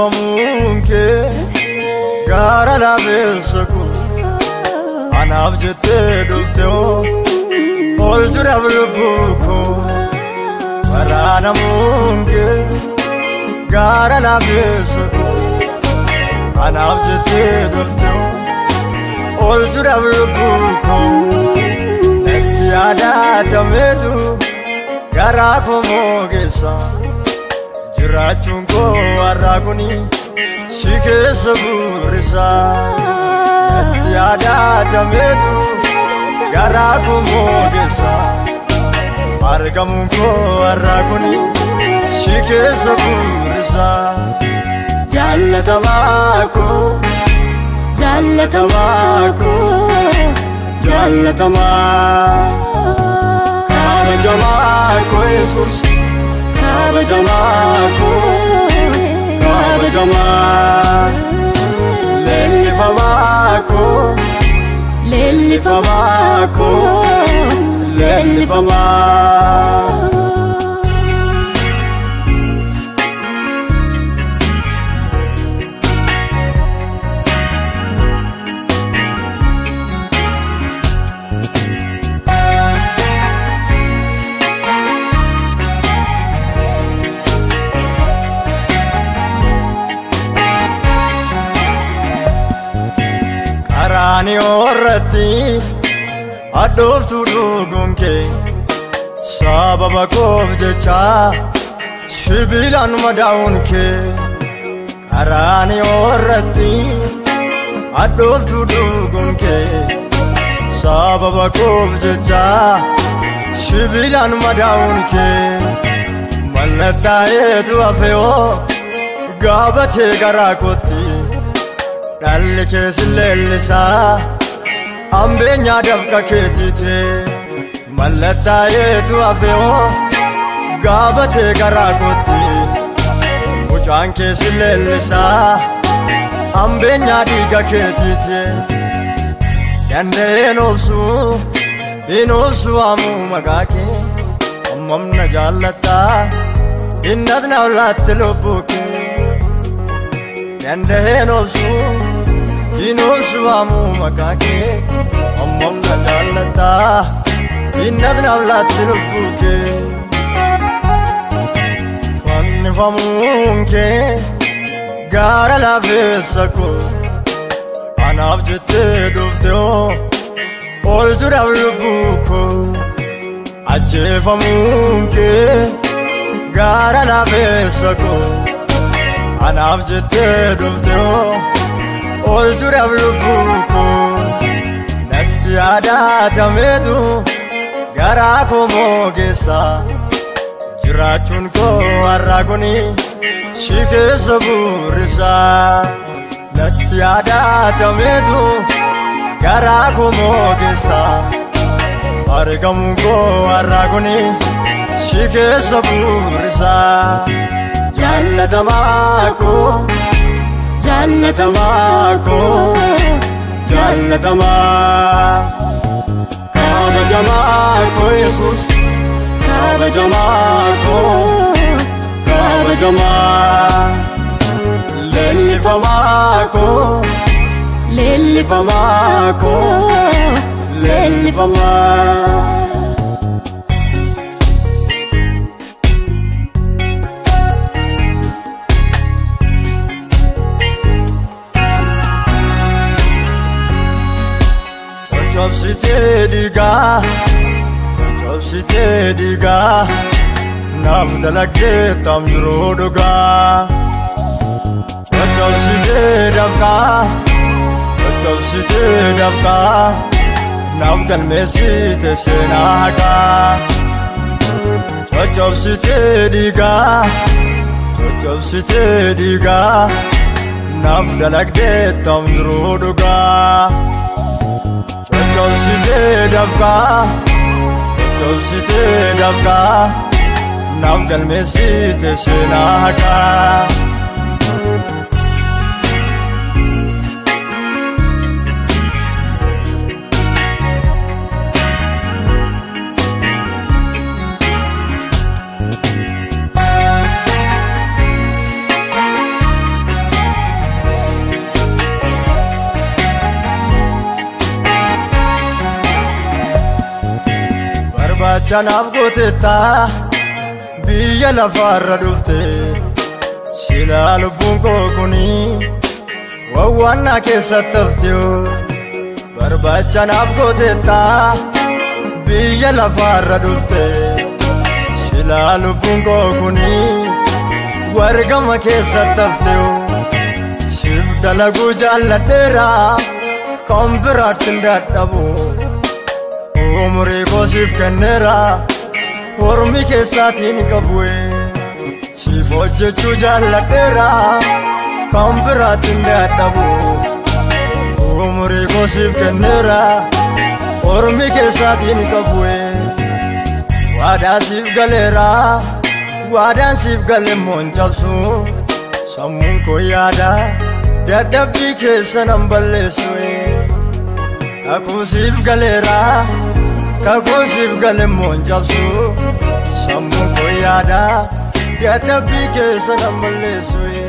famuunke gara labeessaku anaaf jettee dhuftee ol jiraaf lubbuuko waraanamuunke gara labeessaku anaaf jettee dhuftee ol jiraaf lubbuuko natti yaadatameetu garaa koo moogeessa jiraachuun koo har'a kuni si keessa buurisa natti yaadatameetu garaa koo moogeessa argamuun koo har'a kuni si keessa buurisa jaallatamaa koo kabajamaa koo Yesuus kabajamaa leellifamaa Ani orratti addooftu dhugunke sababa koof jecha sibiilaan madaa'uunke Ani orratti addooftu dhugunke sababa koof jecha sibiilaan madaa'uunke mallattaa'eetu hafeoo gaabatee garaa kootti Dalli keessa leellisaa ambeenyaa dafqa keetiite mallattaa'eetu hafeoo gaabatee garaa kootti mucaan keessa leellisaa ambeenyaa dhiiga keetiite danda'een hin obsu amuu maqaa kee ammamna jaallattaa innat na olaatti lubbuu kee danda'een hin obsu amuu maqaa kee ammamna jaallattaa innat na olaatti lubbuu kee fannifamuun kee gara laafeessa koo anaaf jettee dhuftee ol jiraaf lubbuu koo ajjeefamuun kee gara laafeessa koo anaaf jettee dhuftee ol jiraaf lubbuu koo natti yaadatameetu garaa koo moogeessa jiraachuun koo har'a kuni si keessa buurisa natti yaadatameetu garaa koo moogeessa argamuun koo har'a kuni si keessa buurisa jaallatamaa koo kabajamaa koo Yesuus kabajamaa leellifamaa Chobsitee diigaa naaf dalagdee tam jiruu dhugaa Chobsitee dafqaa naaf galmeessite seenaa haqaa Chobsitee diigaa naaf dalagdee tam jiruu dhugaa Chobsitee dafqaa naaf galmeessite seenaa haqaa Barbaacha naaf gooteetta biyya lafaarra dhufte silaa lubbuun koo kuni wawwaannaa keessatti hafte Barbaacha naaf gooteetta biyya lafaarra dhufte silaa lubbuun koo kuni wargama keessatti hafte siif dalaguu jaalladheera kan biraatti hin dadhabu umurii koo siif kenneera ormi keessaatiin qabu'e siif hojjechuu jaalladheera kan biraatti hin dadhabu umurii koo siif kenneera ormi keessaatiin qabu'e waadaa siif galeera waadaan siif gale moon cabsu sammuun koo yaada dadhabbii keessa nan balleessu'e kakuu siif galeera kakuu siif gale moon cabsu sammuun koo yaada dadhabbii keessa nan balleessu'e